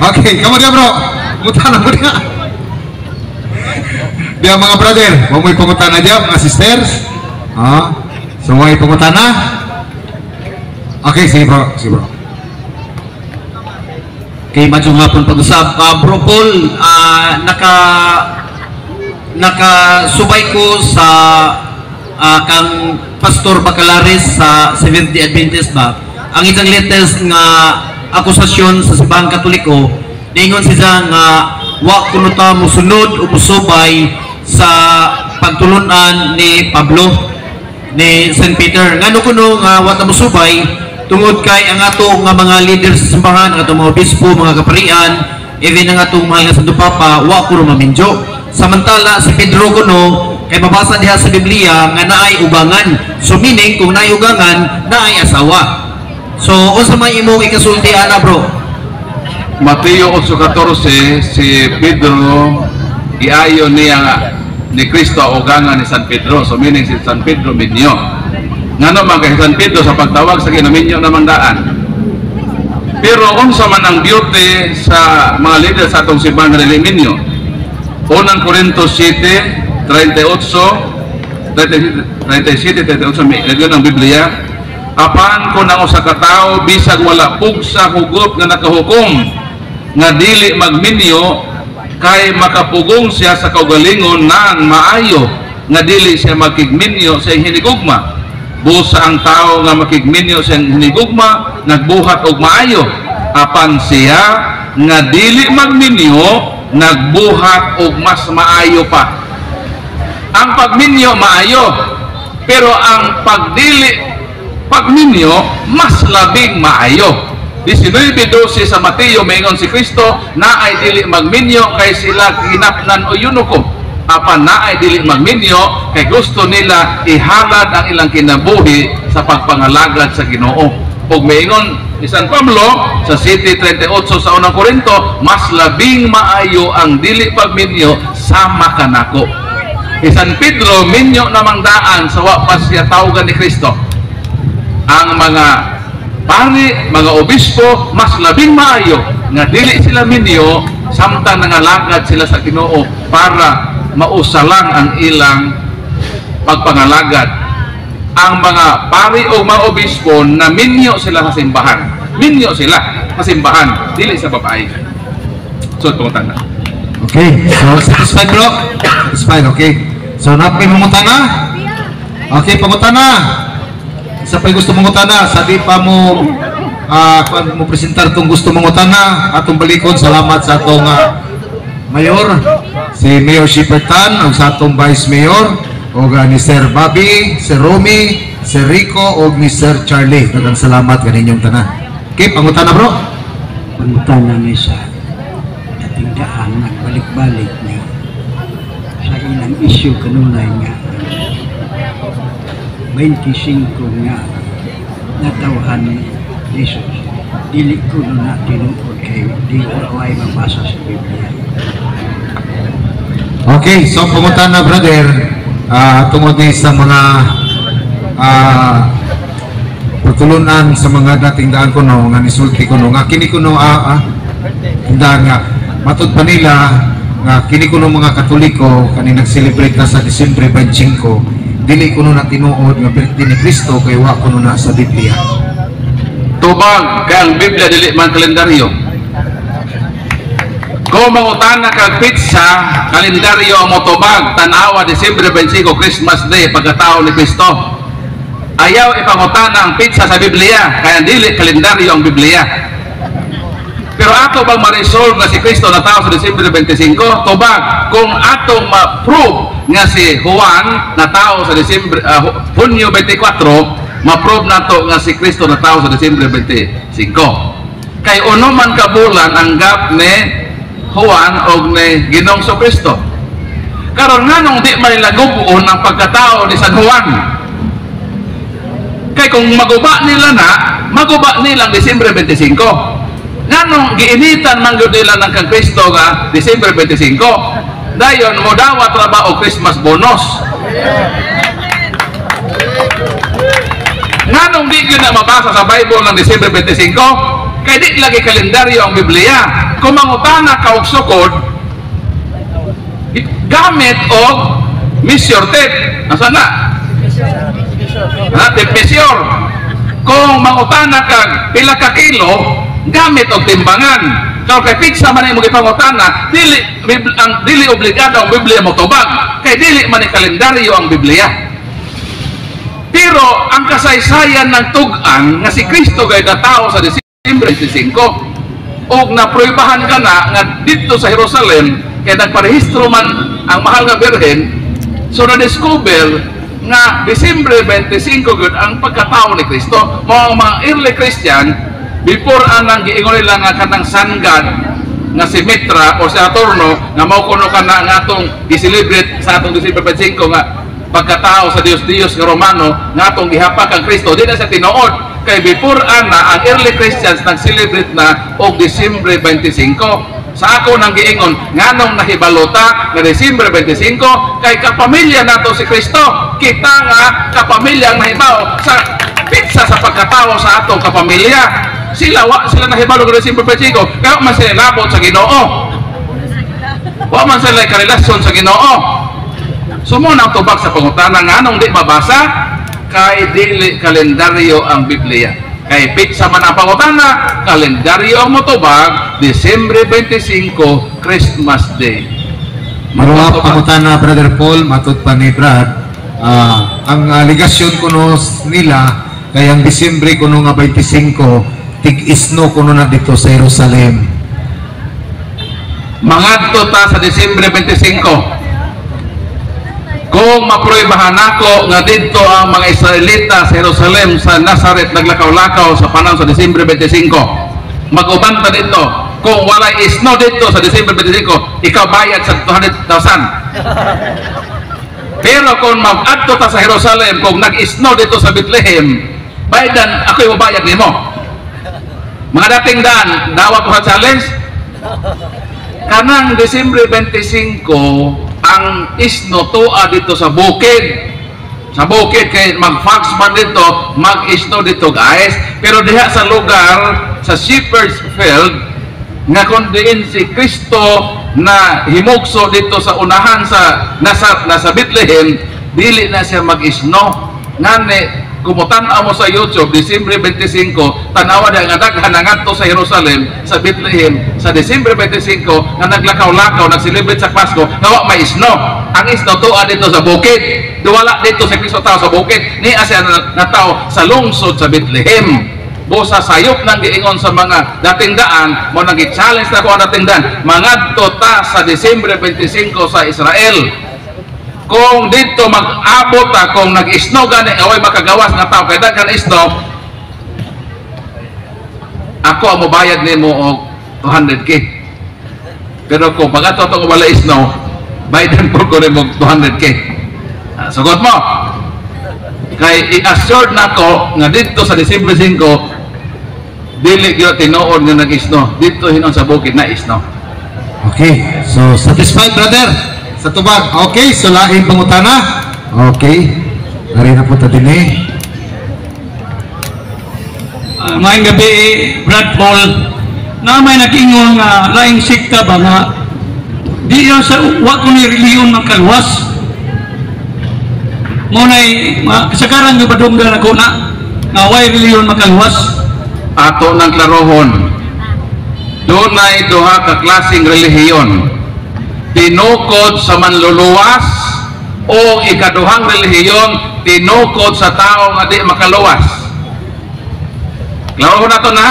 Okay, kamu dia bro, mangutana mo dia. Dia mga brother, mau pangutana dia, mga sisters. So may pangutana. Okay, sige bro, sige bro. Kay madyong hapon pag-usap. Bro Paul, nakasubay ko sa kang Pastor Bacalares sa Seventh-day Adventist ba. Ang isang latest nga akusasyon sa Simbahang Katoliko, ningon siya nga wa kuno ta mosunod o musubay sa pagtulunan ni Pablo ni St. Peter. Ngano kuno nga wa ta musubay tungod kay ang ato nga mga leader sa simbahan, ang ato mga obispo, mga kaparian, even ang atong mga Santo Papa, wa kuno maminjo. Samantala si Pedro kuno kay mabasa diha sa Biblia nga naay ugangan. So meaning kung naay ugangan, naay asawa. So unsa may imong ikasulti ana bro? Mateo 8:14, si Pedro iayo niya ni Kristo ugangan ni San Pedro. So meaning si San Pedro minyo. Ngano man kay San Pedro sa pagtawag sa ginaminyo na mandaan. Pero unsa man ang duty sa mga leader sa atong simbahan nga dili minyo? Unang Korintos 7:37 may ng Biblia. Apan kung ang usa ka tawo bisag wala pugsa hugot nga nakahukom nga dili magminyo, kay makapugong siya sa kaugalingon nan maayo nga dili siya makigminyo sa hinigugma. Busa ang tao nga makigminyo sa hinigugma nagbuhat og maayo, apan siya nga dili magminyo nagbuhat og mas maayo pa. Ang pagminyo maayo, pero ang pagminyo mas labing maayo. 19:12 sa Mateo maingon si Kristo na ay dili magminyo kay sila hinapnan o yunuko, apan na ay dili magminyo kay gusto nila ihalad ang ilang kinabuhi sa pagpangalagad sa Ginoo. Ug maingon ni San Pablo sa 7:38 sa unang Korinto, mas labing maayo ang dili pagminyo sama kanako. San Pedro minyo namang daan sa wa pa siya tawgan ni Kristo. Ang mga pari, mga obispo, mas labing maayo nga dili sila minyo samtang nangalagad sila sa Ginoo para mausalang ang ilang pagpangalagad. Ang mga pari o mga obispo na minyo sila sa simbahan, minyo sila sa simbahan, dili sa babae. So tungutan na. Okay, so satisfied bro? Satisfied, okay. So napay mangutana? Okay, pangutana. Sa pay gusto mangutana, sabi pa mo kung mo presentar itong gusto mangutana, atong balikon, salamat sa atong mayor, si Mayor Shipertan, o sa atong Vice Mayor, o ni Sir Bobby, Sir Romy, Sir Rico, o ni Sir Charlie. Dagang salamat kaninyong tanan. Okay, pangutana bro? Pangutana ni siya. daan nagbalik-balik nga sa ilang issue kanunay nga 25 nga natawhan ni Jesus. Dili ko na tinuod kay di ko away mabasa sa Biblia. Okay, so pumunta na brother tungod ni sa mga pagtulunan sa mga dating daan ko no, nga nisulti ko no, nga kini ko no hindahan nga matud pa nila nga kini ko no mga Katoliko kani nag-celebrate na sa Disyembre 25 dili ko no na tinuod nga birthday ni Kristo kay wa ko no na sa Biblia. Tubag kay ang Biblia dili man kalendaryo. Kung mangutana kag pizza, kalendaryo ang motubag, tanawa Disyembre 25 Christmas Day pagkatao ni Kristo. Ayaw ipangutana ang pizza sa Biblia, kaya dili kalendaryo ang Biblia. Pero ato bang ma-resolve na si Kristo na tao sa Disyembre 25? Tubag, kung atong ma-prove nga si Juan na tao sa Disyembre Hunyo 24, ma-prove nato nga si Kristo na tao sa Disyembre 25. Kay uno man ka bulan ang gap ni Juan og ni Ginoong Kristo. Karon nganong di man nila gubuon ang pagkatao ni San Juan? Kay kung maguba nila na, maguba nilang Disyembre 25. Nganong giinitan man gyud nila ng kang Kristo nga Disyembre 25? Dayon mo dawat ra ba og Christmas bonus? Nganong di gyud na mabasa sa Bible ng Disyembre 25? Kay di lagi kalendaryo ang Biblia. Kung mangutana ka og sukod, gamit og measure tape. Asa na? Tape measure. Kung mangutana kag pila ka kilo, gamit og timbangan. Kung kay pizza man imong ipangutana, dili obligado ang Biblia mo tubag. Kay dili man ni kalendaryo ang Biblia. Pero ang kasaysayan ng tugan nga si Kristo kay natao sa Disyembre 25 og napruibahan ka na nga dito sa Jerusalem kay nagparehistro man ang mahal nga birhen, so na-discover nga Disyembre 25 gud ang pagkatao ni Kristo. Mga early Christian before anang giingon nila nga kanang sun god nga si Mitra o si Saturno nga mao kuno kana nga atong gi-celebrate sa atong Disyembre 25 nga pagkatao sa Dios nga Romano nga atong gihapak ang Kristo. Di na sa tinuod kay before ana ang early Christians nag-celebrate na og Disyembre 25. Sa ako nang giingon nganong nahibalota nga Disyembre 25 kay kapamilya nato si Kristo. Kita nga kapamilya ang nahibaw sa pizza sa pagkatao sa atong kapamilya. Sila nahibalo nga Disyembre 25 kaya man sila labot sa Ginoo. Wa man sila karelasyon sa Ginoo. Sumunang tubag sa pangutana nganong di mabasa kay dili kalendaryo ang Biblia. Kay pizza man ang pangutana, kalendaryo ang motubag, Disyembre 25 Christmas Day. Maruha pangutana Brother Paul matud pa ni Brad, ang aligasyon kuno nila kay ang Disyembre kuno nga 25 tig-isno kuno na dito sa Jerusalem. Mangadto ta sa Disyembre 25. Kung mapruibahan ako nga dito ang mga Israelita sa Jerusalem sa Nazareth naglakaw-lakaw sa panahon sa Disyembre 25, mag-ubanta dito. Kung walay isno dito sa Disyembre 25, ikaw bayad sa 200,000. Pero kung mag-adto ta sa Jerusalem, kung nag-isno dito sa Bethlehem, bayadan ako yung bayad nimo. Mga dating daan, dawa ko sa challenge. Kanang Disyembre 25 ang isno tua dito sa bukid. Sa bukid kay mag-fax man dito, mag-isno dito guys. Pero diha sa lugar sa Shepherd's Field nga kundi si Kristo na himugso dito sa unahan sa nasa Bethlehem, dili na siya mag-isno. Ngani kumutan-aw mo sa YouTube Disyembre 25 tanawa na nga daghan ngadto sa Jerusalem sa Bethlehem sa Disyembre 25 nga naglakaw-lakaw nag-celebrate sa Pasko nga may isno. Ang isno tuwa dito sa bukid, wala dito sa Kristo tao sa bukid, ni asya na tao sa lungsod sa Bethlehem. Busa sayop nang giingon sa mga dating daan mo nang gi-challenge na ko ang dating daan mangadto ta sa Disyembre 25 sa Israel. Kung dito mag-abot kung nag-isno gani away makagawas na tao kay daghan isno, ako ang mobayad nimo og 200k. Pero kung pag-ato ito wala isno, Biden po ko rin mo 200K. Sugot mo. Kay i-assure na ko nga dito sa Disyembre 5, dili gyud tinuod nga nag-isno. Dito hinon sa bukid na isno. Okay, so satisfied brother sa tubag. Okay, so laing pangutana. Okay, nari na po ta din eh. Maayong gabi, Brad Paul, na may nag-ingon nga laing sikta ba nga di yun sa wa ko ni reliyon magkalwas. Muna'y kasagaran nga badunggan ako na nga way reliyon magkalwas. Ato ng klarohon, doon na duha ka klaseng relihiyon. Tinukod sa manluluwas o ikaduhang relihiyon, tinukod sa tao nga di makaluwas. Klarohon na to na,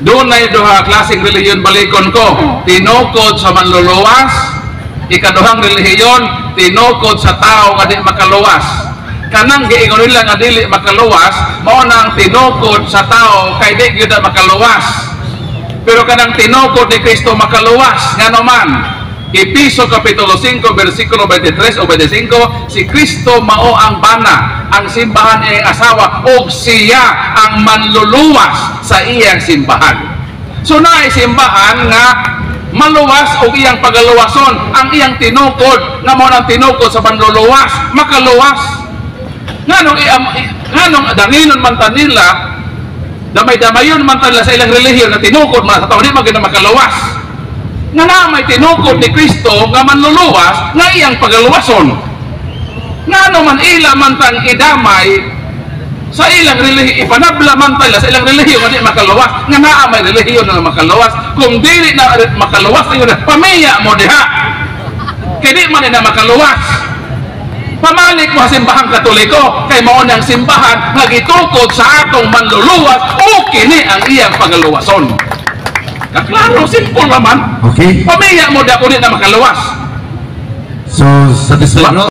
doon na duha klaseng relihiyon balikon ko. Tinukod sa manluluwas, ikaduhang relihiyon, tinukod sa tao nga di makaluwas. Kanang giingon nila nga dili makaluwas, mao nang tinukod sa tao kay di gyud makaluwas. Pero kanang tinukod ni Kristo makaluwas nga naman. Episo kapitulo 5 bersikulo 23 o 25, si Kristo mao ang bana, ang simbahan iyang asawa, ug siya ang manluluwas sa iyang simbahan. So naay simbahan nga maluwas o iyang pagaluwason, ang iyang tinukod nga mao nang tinukod sa manluluwas, makaluwas. Nganong danginon man ta nila, damay-damayon man ta nila sa ilang relihiyon na tinukod man sa tao, di magina makaluwas. Nga na may tinukod ni Kristo nga manluluwas nga iyang pagaluwason. Ngano man ila man tang idamay sa ilang relihiyon, ipanabla man ta sa ilang relihiyon nga di makaluwas, nga naa may relihiyon na makaluwas. Kung dili na makaluwas, pamilya mo diha. Kaya di man na makaluwas. Pamalik mo sa simbahang Katoliko kay mao nang simbahan nga gitukod sa atong manluluwas o kini ang iyang pagaluwason. Kaklaro, simple naman. Okay. Pamilya mo di ako di na makaluwas. So satisfied bro?